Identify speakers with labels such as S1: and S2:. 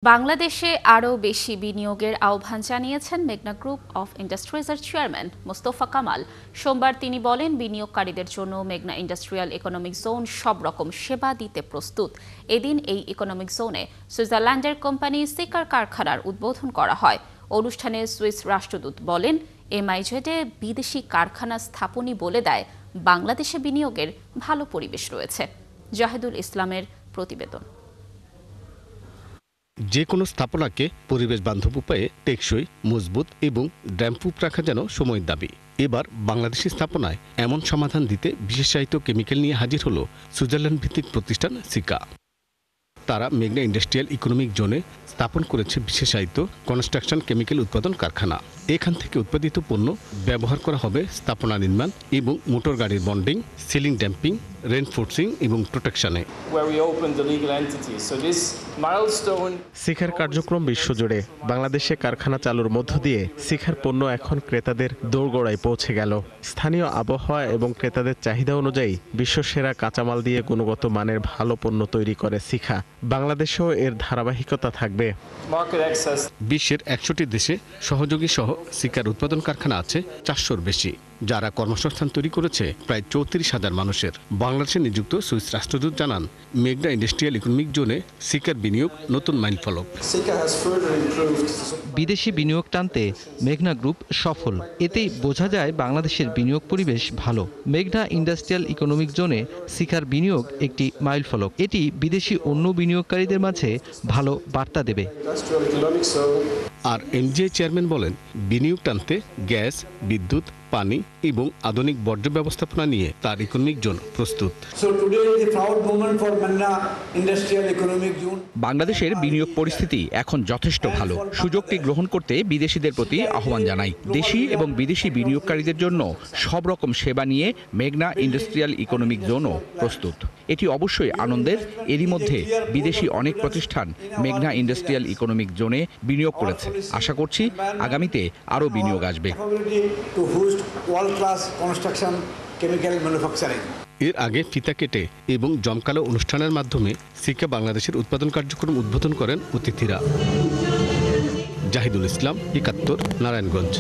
S1: বাংলাদেশে আরও বেশি বিনিয়োগের আহ্বান জানিয়েছেন মেঘনা গ্রুপ অফ ইন্ডাস্ট্রিজের চেয়ারম্যান মোস্তফা কামাল। সোমবার তিনি বলেন, বিনিয়োগকারীদের জন্য মেঘনা ইন্ডাস্ট্রিয়াল ইকোনমিক জোন সব রকম সেবা দিতে প্রস্তুত। এদিন এই ইকোনমিক জোনে সুইজারল্যান্ডের কোম্পানি সিকার কারখানার উদ্বোধন করা হয়। অনুষ্ঠানে সুইস রাষ্ট্রদূত বলেন, এমআইজেডে বিদেশি কারখানা স্থাপনই বলে দেয় বাংলাদেশে বিনিয়োগের ভালো পরিবেশ রয়েছে। জাহিদুল ইসলামের প্রতিবেদন।
S2: যে কোনো স্থাপনাকে পরিবেশ বান্ধব উপায়ে টেকসই, মজবুত এবং ড্যাম্পপ্রুফ রাখা যেন সময়ের দাবি। এবার বাংলাদেশি স্থাপনায় এমন সমাধান দিতে বিশেষায়িত কেমিক্যাল নিয়ে হাজির হলো সুইজারল্যান্ড ভিত্তিক প্রতিষ্ঠান সিকা। তারা মেঘনা ইন্ডাস্ট্রিয়াল ইকোনমিক জোনে স্থাপন করেছে বিশেষায়িত কনস্ট্রাকশন কেমিক্যাল উৎপাদন কারখানা। এখান থেকে উৎপাদিত পণ্য ব্যবহার করা হবে স্থাপনা নির্মাণ এবং মোটর গাড়ির বন্ডিং, সিলিং ড্যাম্পিং, রেনফোর্সিং এবং প্রোটেকশনে।
S3: সিখার কার্যক্রম বিশ্বজুড়ে। বাংলাদেশে কারখানা চালুর মধ্য দিয়ে সিখার পণ্য এখন ক্রেতাদের দোরগোড়ায় পৌঁছে গেল। স্থানীয় আবহাওয়া এবং ক্রেতাদের চাহিদা অনুযায়ী বিশ্বসেরা কাঁচামাল দিয়ে গুণগত মানের ভালো পণ্য তৈরি করে সিখা। বাংলাদেশেও এর ধারাবাহিকতা থাকবে।
S2: বিশ্বের ১০০টি দেশে সহযোগী সহ সিকার উৎপাদন কারখানা আছে ৪০০-র বেশি, যারা কর্মসংস্থান তৈরি করেছে প্রায় ৩৪,০০০ মানুষের। বাংলাদেশে নিযুক্ত সুইস রাষ্ট্রদূত জানান, মেঘনা ইন্ডাস্ট্রিয়াল ইকোনমিক জোনে সিকার বিনিয়োগ নতুন মাইলফলক।
S4: বিদেশি বিনিয়োগ টানতে মেঘনা গ্রুপ সফল। এতেই বোঝা যায় বাংলাদেশের বিনিয়োগ পরিবেশ ভালো। মেঘনা ইন্ডাস্ট্রিয়াল ইকোনমিক জোনে সিকার বিনিয়োগ একটি মাইলফলক। এটি বিদেশি অন্য বিনিয়োগকারীদের মাঝে ভালো বার্তা দেবে।
S2: আর এমজিআই চেয়ারম্যান বলেন, বিনিয়োগ টানতে গ্যাস, বিদ্যুৎ, পানি এবং আধুনিক বর্জ্য ব্যবস্থাপনা নিয়ে তার ইকোনমিক জোন প্রস্তুত।
S5: বাংলাদেশের বিনিয়োগ পরিস্থিতি এখন যথেষ্ট ভালো। সুযোগটি গ্রহণ করতে বিদেশিদের প্রতি আহ্বান জানাই। দেশি এবং বিদেশি বিনিয়োগকারীদের জন্য সব রকম সেবা নিয়ে মেঘনা ইন্ডাস্ট্রিয়াল ইকোনমিক জোনও প্রস্তুত। এটি অবশ্যই আনন্দের। এরই মধ্যে বিদেশি অনেক প্রতিষ্ঠান মেঘনা ইন্ডাস্ট্রিয়াল ইকোনমিক জোনে বিনিয়োগ করেছে। আশা করছি আগামীতে আরও বিনিয়োগ আসবে।
S2: এর আগে ফিতা কেটে এবং জমকালো অনুষ্ঠানের মাধ্যমে সিকা বাংলাদেশের উৎপাদন কার্যক্রম উদ্বোধন করেন অতিথিরা। জাহিদুল ইসলাম, ৭১, নারায়ণগঞ্জ।